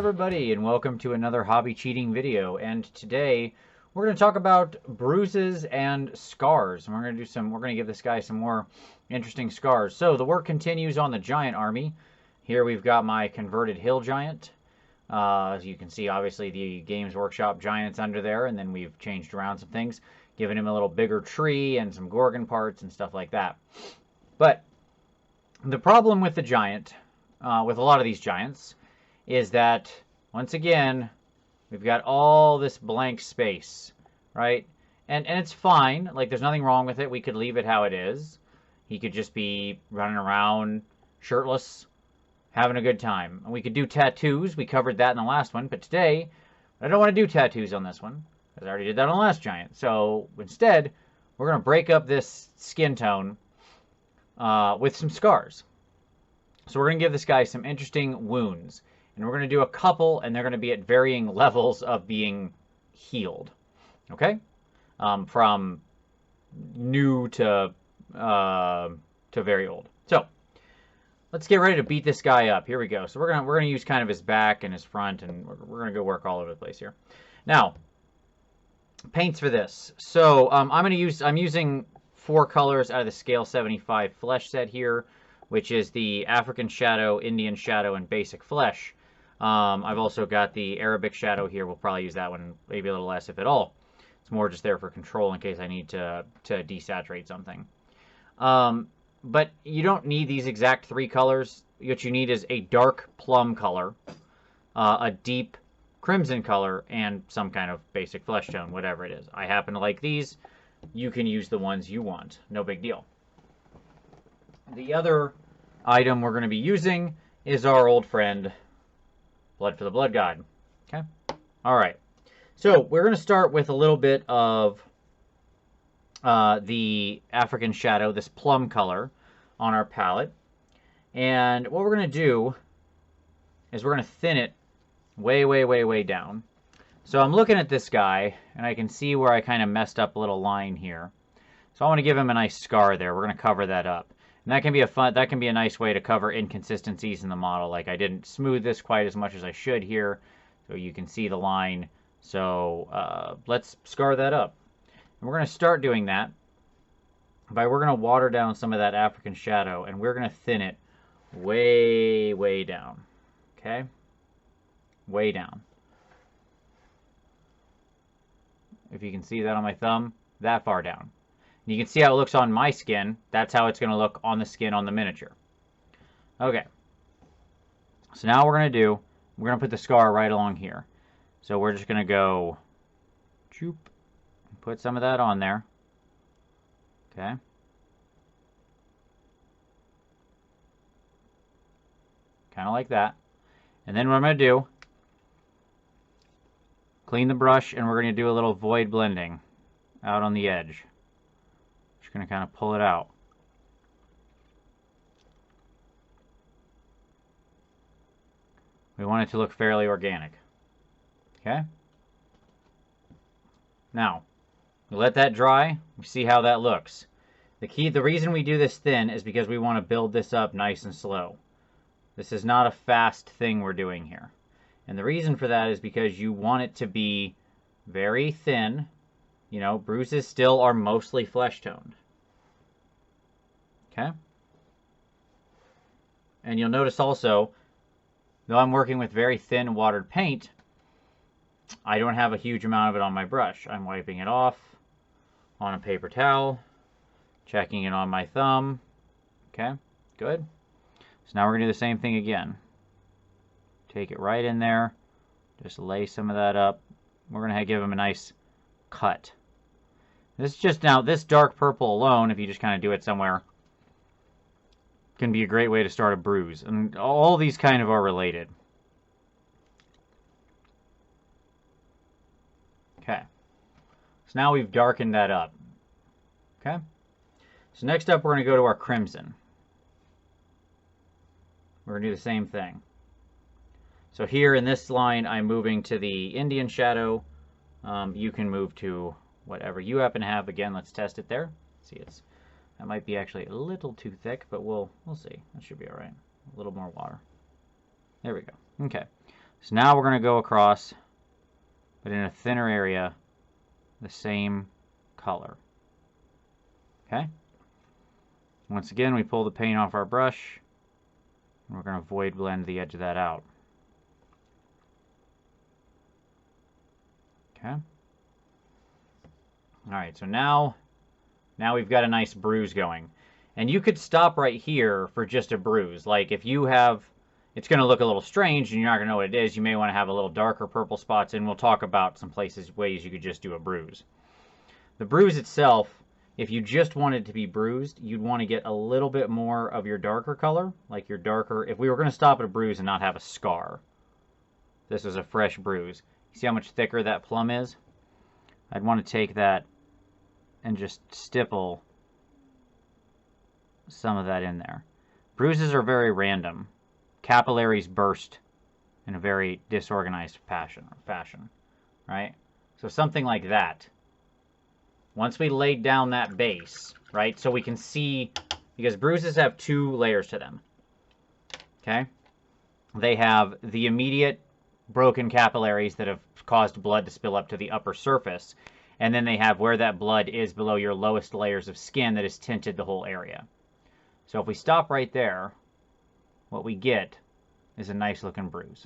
everybody, and welcome to another hobby cheating video. And today we're going to talk about bruises and scars. And we're going to give this guy some more interesting scars. So the work continues on the giant army. Here we've got my converted hill giant. As you can see, obviously the Games Workshop giant's under there, and then we've changed around some things, given him a little bigger tree and some Gorgon parts and stuff like that. But the problem with the giant, with a lot of these giants, is that, once again, we've got all this blank space, right? And it's fine. Like, there's nothing wrong with it. We could leave it how it is. He could just be running around shirtless, having a good time. And we could do tattoos. We covered that in the last one. But today, I don't want to do tattoos on this one, because I already did that on the last giant. So, instead, we're going to break up this skin tone with some scars. So we're going to give this guy some interesting wounds. And we're going to do a couple, and they're going to be at varying levels of being healed. Okay? From new to very old. So, let's get ready to beat this guy up. Here we go. So we're gonna use kind of his back and his front, and we're gonna go work all over the place here. Now, paints for this. So I'm using 4 colors out of the Scale 75 Flesh set here, which is the African Shadow, Indian Shadow, and Basic Flesh. I've also got the Arabic Shadow here. We'll probably use that one maybe a little less, if at all. It's more just there for control in case I need to desaturate something. But you don't need these exact 3 colors. What you need is a dark plum color, a deep crimson color, and some kind of basic flesh tone, whatever it is. I happen to like these. You can use the ones you want. No big deal. The other item we're going to be using is our old friend, Blood for the Blood God. Okay? Alright. So, we're going to start with a little bit of the African Shadow, this plum color, on our palette. And what we're going to do is we're going to thin it way, way, way, way down. So I'm looking at this guy, and I can see where I kind of messed up a little line here. So I want to give him a nice scar there. We're going to cover that up. And that can be a nice way to cover inconsistencies in the model. Like, I didn't smooth this quite as much as I should here, so you can see the line. So let's scar that up. And we're going to start doing that we're going to water down some of that African Shadow, and we're going to thin it way, way down. Okay? Way down. If you can see that on my thumb, that far down. You can see how it looks on my skin. That's how it's going to look on the skin on the miniature. Okay. So now we're going to put the scar right along here. So we're just going to go, choop, put some of that on there. Okay. Kind of like that. And then what I'm going to do, clean the brush, and we're going to do a little void blending out on the edge. Just going to kind of pull it out. We want it to look fairly organic. Okay? Now, we let that dry. We see how that looks. The reason we do this thin is because we want to build this up nice and slow. This is not a fast thing we're doing here. And the reason for that is because you want it to be very thin. You know, bruises still are mostly flesh toned. Okay? And you'll notice also, though I'm working with very thin watered paint, I don't have a huge amount of it on my brush. I'm wiping it off on a paper towel, checking it on my thumb. Okay, good. So now we're going to do the same thing again. Take it right in there, just lay some of that up. We're going to give him a nice cut. This is just now, this dark purple alone, if you just kind of do it somewhere, can be a great way to start a bruise. And all these kind of are related. Okay. So now we've darkened that up. Okay? So next up, we're going to go to our crimson. We're going to do the same thing. So here in this line, I'm moving to the Indian Shadow. You can move to whatever you happen to have. Again, let's test it there. See, that might be actually a little too thick, but we'll see. That should be all right. A little more water. There we go. Okay. So now we're going to go across, but in a thinner area, the same color. Okay? Once again, we pull the paint off our brush, and we're going to void blend the edge of that out. Okay? Alright, so now we've got a nice bruise going. And you could stop right here for just a bruise. Like if you have, it's going to look a little strange and you're not going to know what it is, you may want to have a little darker purple spots, and we'll talk about some ways you could just do a bruise. The bruise itself, if you just wanted to be bruised, you'd want to get a little bit more of your darker color, like your darker, if we were going to stop at a bruise and not have a scar. This is a fresh bruise. See how much thicker that plum is? I'd want to take that and just stipple some of that in there. Bruises are very random. Capillaries burst in a very disorganized fashion, right? So something like that. Once we laid down that base, right, so we can see, because bruises have two layers to them, okay? They have the immediate broken capillaries that have caused blood to spill up to the upper surface, and then they have where that blood is below your lowest layers of skin that has tinted the whole area. So if we stop right there, what we get is a nice looking bruise.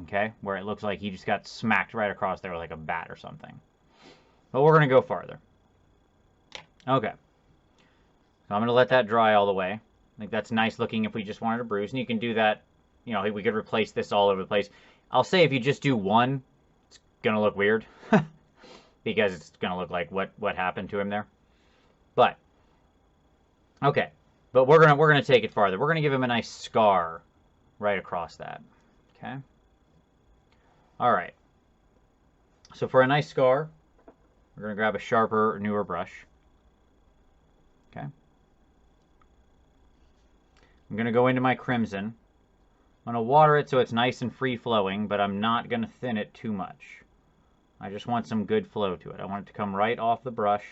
Okay? Where it looks like he just got smacked right across there like a bat or something. But we're going to go farther. Okay. So I'm going to let that dry all the way. I think that's nice looking if we just wanted a bruise. And you can do that, you know, we could replace this all over the place. I'll say if you just do one, it's going to look weird. Because it's going to look like what happened to him there. But, okay. But we're gonna take it farther. We're gonna give him a nice scar right across that. Okay. All right. So for a nice scar, we're gonna grab a sharper, newer brush. Okay. I'm gonna go into my crimson. I'm gonna water it so it's nice and free flowing, but I'm not gonna thin it too much. I just want some good flow to it. I want it to come right off the brush,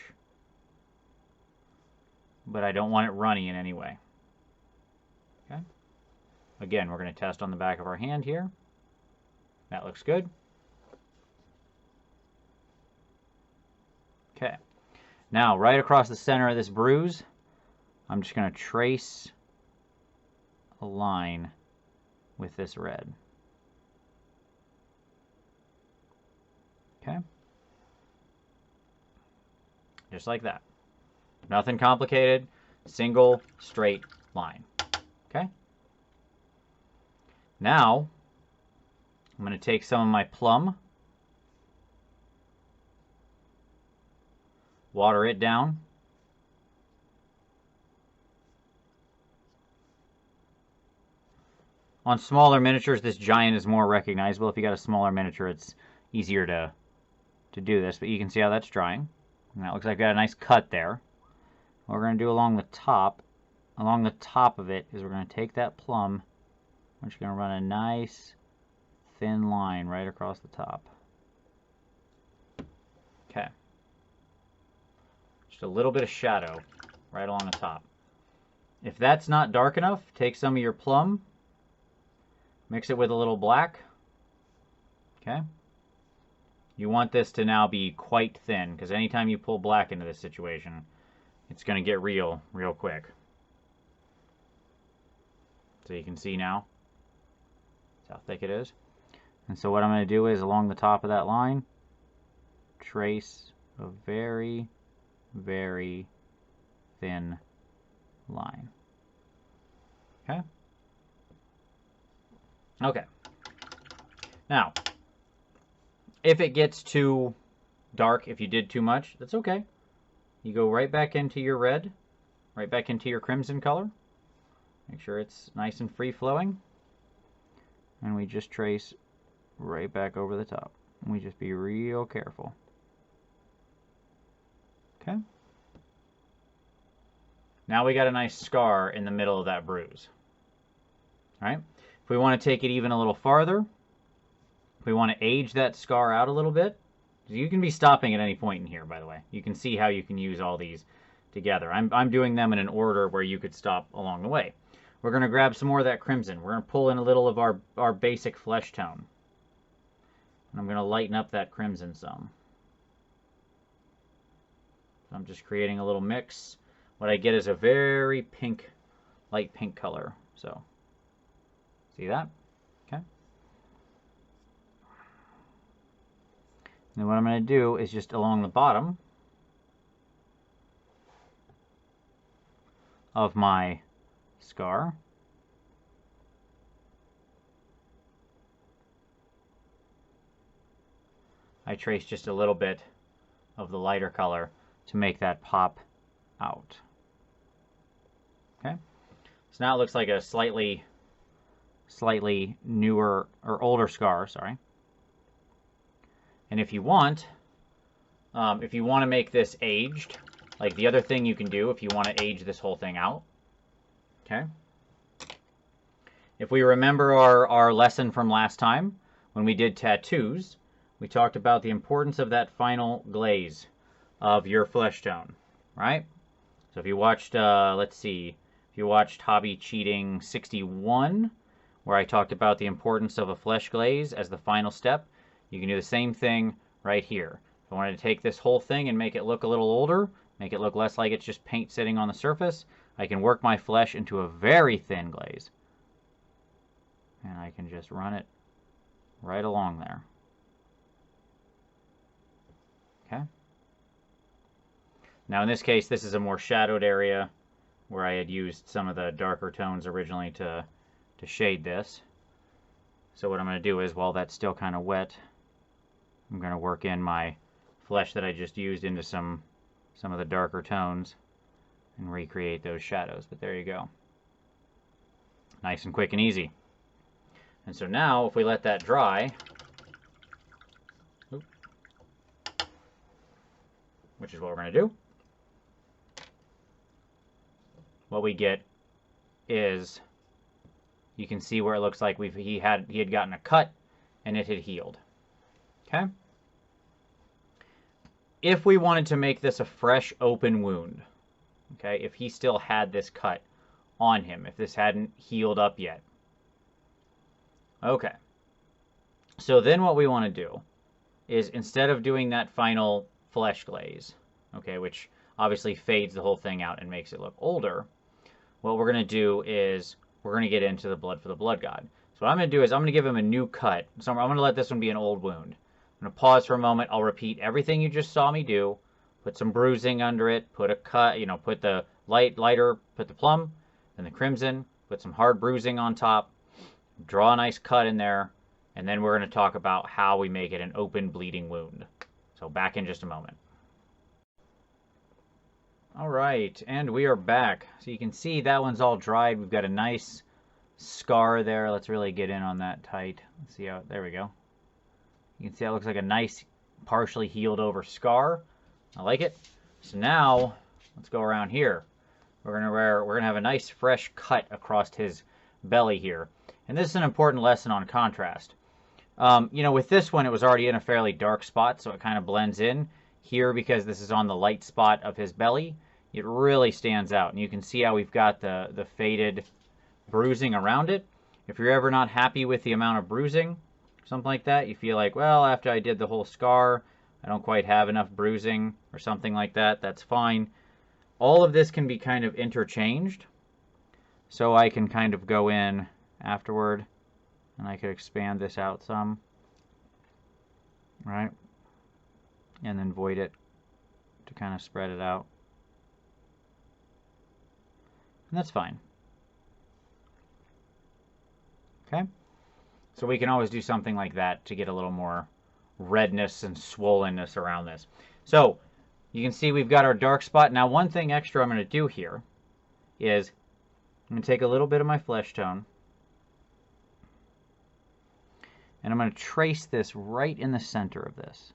but I don't want it runny in any way. Okay. Again, we're going to test on the back of our hand here. That looks good. Okay. Now, right across the center of this bruise, I'm just going to trace a line with this red. Okay. Just like that. Nothing complicated, single straight line. Okay? Now, I'm going to take some of my plum, water it down. On smaller miniatures, this giant is more recognizable. If you got a smaller miniature, it's easier to do this, but you can see how that's drying. And that looks like I got a nice cut there. What we're going to do along the top of it is we're going to take that plum, we're just going to run a nice thin line right across the top. Okay. Just a little bit of shadow right along the top. If that's not dark enough, take some of your plum, mix it with a little black. Okay. You want this to now be quite thin, because anytime you pull black into this situation, it's going to get real quick. So you can see now how thick it is. And so what I'm going to do is along the top of that line, trace a very, very thin line. Okay? Okay. Now, if it gets too dark, if you did too much, that's okay. You go right back into your red, right back into your crimson color. Make sure it's nice and free flowing. And we just trace right back over the top. We just be real careful. Okay. Now we got a nice scar in the middle of that bruise. All right. If we want to take it even a little farther, if we want to age that scar out a little bit, you can be stopping at any point in here, by the way. You can see how you can use all these together. I'm doing them in an order where you could stop along the way. we're going to grab some more of that crimson. We're going to pull in a little of our basic flesh tone. And I'm going to lighten up that crimson some. So I'm just creating a little mix. What I get is a very pink, light pink color. So, see that? Okay. And what I'm going to do is just along the bottom of my scar, I trace just a little bit of the lighter color to make that pop out. Okay, so now it looks like a slightly newer or older scar, sorry. And if you want to make this aged, like the other thing you can do if you want to age this whole thing out, okay? If we remember our lesson from last time, when we did tattoos, we talked about the importance of that final glaze of your flesh tone, right? So if you watched, let's see, if you watched Hobby Cheating 61, where I talked about the importance of a flesh glaze as the final step, you can do the same thing right here. If I wanted to take this whole thing and make it look a little older, make it look less like it's just paint sitting on the surface, I can work my flesh into a very thin glaze. And I can just run it right along there. Okay. Now in this case, this is a more shadowed area where I had used some of the darker tones originally to shade this. So what I'm going to do is, while that's still kind of wet, I'm going to work in my flesh that I just used into some of the darker tones and recreate those shadows. But there you go. Nice and quick and easy. And so now, if we let that dry, which is what we're going to do, what we get is, you can see where it looks like he had gotten a cut and it had healed. Okay? If we wanted to make this a fresh open wound, okay, if he still had this cut on him, if this hadn't healed up yet, okay, so then what we want to do is, instead of doing that final flesh glaze, okay, which obviously fades the whole thing out and makes it look older, what we're going to do is we're going to get into the blood for the blood god. So what I'm going to do is I'm going to give him a new cut. So I'm going to let this one be an old wound. I'm going to pause for a moment. I'll repeat everything you just saw me do. Put some bruising under it. Put a cut, put the lighter, put the plum, then the crimson. Put some hard bruising on top. Draw a nice cut in there. And then we're going to talk about how we make it an open bleeding wound. So back in just a moment. All right, and we are back. So you can see that one's all dried. We've got a nice scar there. Let's really get in on that tight. Let's see how, there we go. You can see that looks like a nice partially healed over scar. I like it. So now let's go around here. We're gonna have a nice fresh cut across his belly here. And this is an important lesson on contrast. With this one, it was already in a fairly dark spot, so it kind of blends in. Here, because this is on the light spot of his belly, it really stands out. And you can see how we've got the faded bruising around it. If you're ever not happy with the amount of bruising, something like that, you feel like, well, after I did the whole scar, I don't quite have enough bruising or something like that, that's fine. All of this can be kind of interchanged. So I can kind of go in afterward and I could expand this out some, right? And then void it to kind of spread it out. And that's fine. Okay? So we can always do something like that to get a little more redness and swollenness around this. So you can see we've got our dark spot. Now one thing extra I'm going to do here is I'm going to take a little bit of my flesh tone and I'm going to trace this right in the center of this.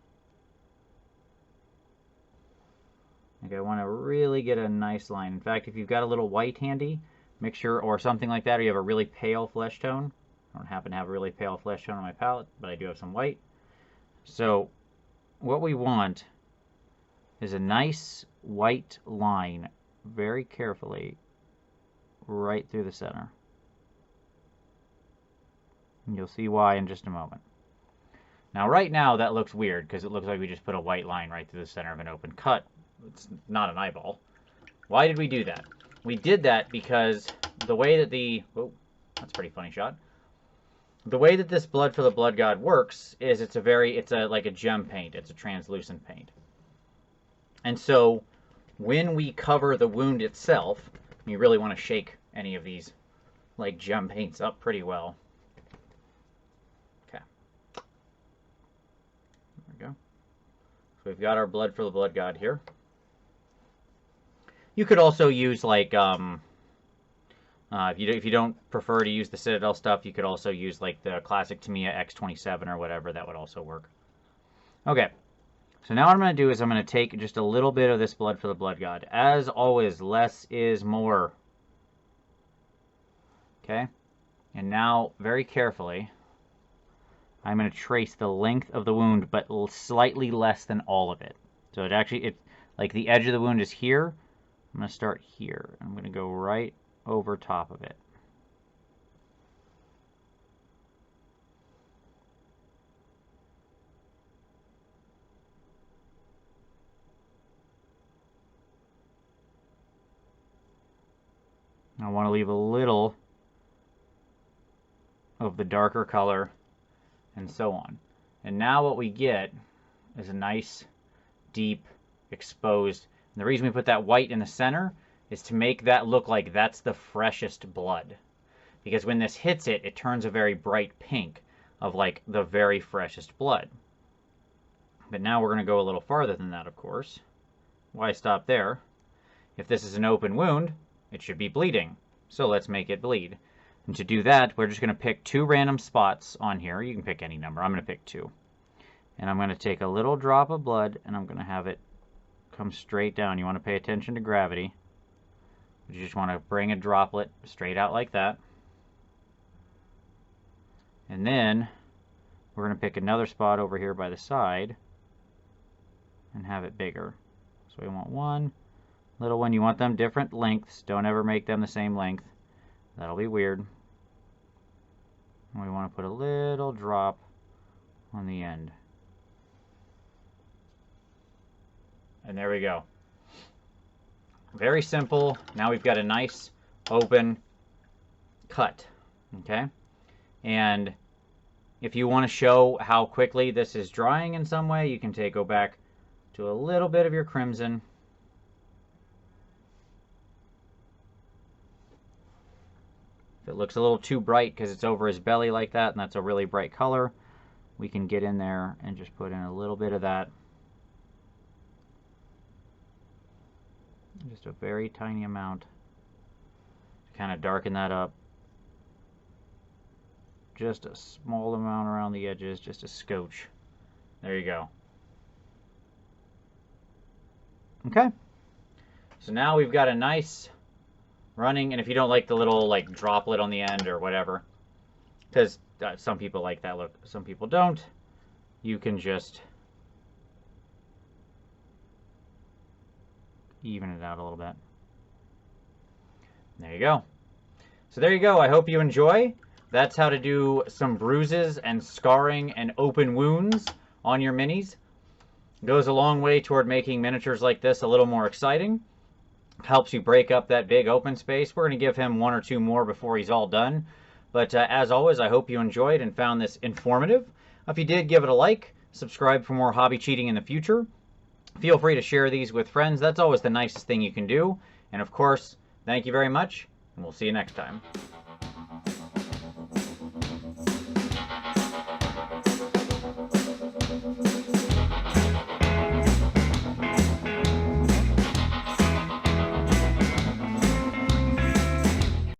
Okay, I want to really get a nice line. In fact, if you've got a little white handy, make sure, or something like that, or you have a really pale flesh tone. I don't happen to have a really pale flesh tone on my palette, but I do have some white. So what we want is a nice white line, very carefully, right through the center. And you'll see why in just a moment. Now, right now, that looks weird because it looks like we just put a white line right through the center of an open cut. It's not an eyeball. Why did we do that? We did that because the way that the... Oh, that's a pretty funny shot. The way that this Blood for the Blood God works is it's like a gem paint. It's a translucent paint. And so when we cover the wound itself, you really want to shake any of these like gem paints up pretty well. Okay. There we go. So we've got our Blood for the Blood God here. You could also use like if you don't prefer to use the Citadel stuff, you could also use like the classic Tamiya X27 or whatever. That would also work. Okay. So now what I'm going to do is I'm going to take just a little bit of this Blood for the Blood God. As always, less is more. Okay? And now, very carefully, I'm going to trace the length of the wound, but slightly less than all of it. So it's like the edge of the wound is here. I'm going to start here. I'm going to go right over top of it. I want to leave a little of the darker color and so on. And now what we get is a nice, deep, exposed. And the reason we put that white in the center is to make that look like that's the freshest blood. Because when this hits it, it turns a very bright pink of like the very freshest blood. But now we're going to go a little farther than that, of course. Why stop there? If this is an open wound, it should be bleeding. So let's make it bleed. And to do that, we're just going to pick 2 random spots on here. You can pick any number. I'm going to pick 2. And I'm going to take a little drop of blood and I'm going to have it come straight down. You want to pay attention to gravity. You just want to bring a droplet straight out like that. And then we're going to pick another spot over here by the side and have it bigger. So we want one little one. You want them different lengths. Don't ever make them the same length. That'll be weird. And we want to put a little drop on the end. And there we go. Very simple. Now we've got a nice open cut. Okay? And if you want to show how quickly this is drying in some way, you can go back to a little bit of your crimson. If it looks a little too bright because it's over his belly like that, and that's a really bright color, we can get in there and just put in a little bit of that. Just a very tiny amount to kind of darken that up. Just a small amount around the edges, just a scotch. There you go. Okay. So now we've got a nice running, and if you don't like the little like droplet on the end or whatever, because some people like that look, some people don't, you can just even it out a little bit. There you go. So there you go. I hope you enjoy. That's how to do some bruises and scarring and open wounds on your minis. It goes a long way toward making miniatures like this a little more exciting. Helps you break up that big open space. We're going to give him 1 or 2 more before he's all done. But as always, I hope you enjoyed and found this informative. If you did, give it a like. Subscribe for more hobby cheating in the future. Feel free to share these with friends. That's always the nicest thing you can do. And of course, thank you very much, and we'll see you next time.